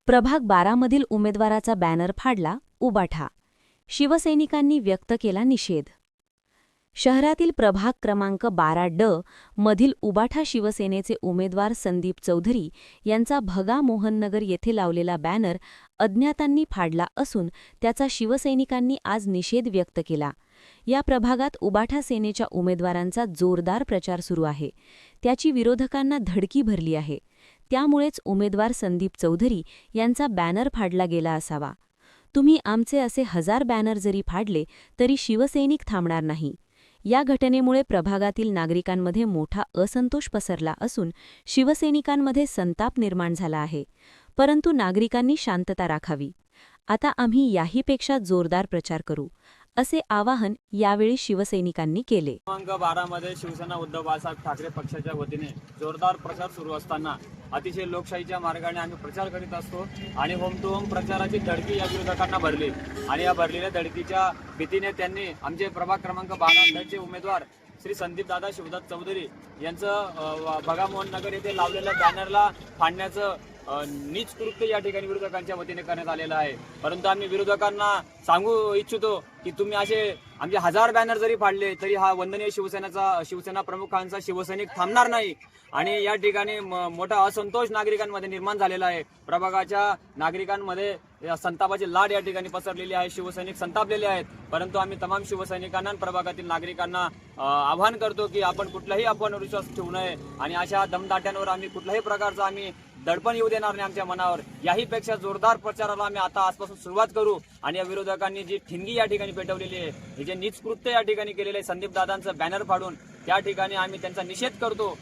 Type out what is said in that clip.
प्रभाग 12 मधील उमेदवाराचा बॅनर फाडला, उबाठा. शिवसैनिकांनी व्यक्त केला निषेध. शहरातील प्रभाग क्रमांक 12 ड मधील उबाठा शिवसेनेचे उमेदवार संदीप चौधरी यांचा भगा मोहननगर येथे लावलेला बॅनर अज्ञातांनी फाडला असून त्याचा शिवसैनिकांनी आज निषेध व्यक्त केला. या प्रभागात उबाठा सेनेच्या उमेदवारांचा जोरदार प्रचार सुरू आहे. त्याची विरोधकांना धडकी भरली आहे. त्यामुळेच उमेदवार संदीप चौधरी यांचा बॅनर फाडला गेला असावा. तुम्ही आमचे असे 1000 बॅनर जरी फाडले तरी शिवसैनिक थांबणार नाही. या घटनेमुळे प्रभागातील नागरिकांमध्ये मोठा असंतोष पसरला असून शिवसैनिकांमध्ये संताप निर्माण झाला आहे. परंतु नागरिकांनी शांतता राखावी. आता आम्ही याहीपेक्षा जोरदार प्रचार करू, असे आवाहन यावेळी शिवसैनिकांनी केले. क्रमांक 12 मध्ये शिवसेना उद्धव बाळासाहेब ठाकरे पक्षाच्या वतीने जोरदार प्रचार सुरू असताना अतिशय लोकशाहीच्या मार्गाने आम्ही प्रचार करीत असतो आणि होम टू होम प्रचाराची धडकी या विरोधकांना भरली आणि या भरलेल्या धडकीच्या भीतीने त्यांनी आमचे प्रभाग क्रमांक 12 चे उमेदवार श्री संदीप दादा शिवदास चौधरी यांचं भगा मोहननगर येथे लावलेल्या बॅनरला फाडण्याचं नीच कृत्य या ठिकाणी विरोधकांच्या वतीने करण्यात आलेलं आहे. परंतु आम्ही विरोधकांना सांगू इच्छितो की तुम्ही असे आमचे 1000 बॅनर जरी फाडले तरी हा वंदनीय शिवसेना प्रमुखांचा शिवसैनिक थांबणार नाही आणि या ठिकाणी मोठा असंतोष नागरिकांमध्ये निर्माण झालेला आहे. प्रभागाच्या नागरिकांमध्ये संतापाची लाट या ठिकाणी पसरलेली आहे. शिवसैनिक संतापलेले आहेत. परंतु आम्ही तमाम शिवसैनिकांना प्रभागातील नागरिकांना आवाहन करतो की आपण कुठलाही अफवांवर विश्वास ठेवू नये आणि अशा दमदाट्यांवर आम्ही कुठल्याही प्रकारचं आम्ही दडपण येऊ देणार नाही आमच्या मनावर. याहीपेक्षा जोरदार प्रचाराला आम्ही आता आजपासून सुरुवात करू आणि या विरोधकांनी जी ठिणगी या ठिकाणी पेटवलेली आहे, हे जे नीच कृत्य या ठिकाणी केलेले संदीप दादांचं बॅनर फाडून त्या ठिकाणी आम्ही त्यांचा निषेध करतो.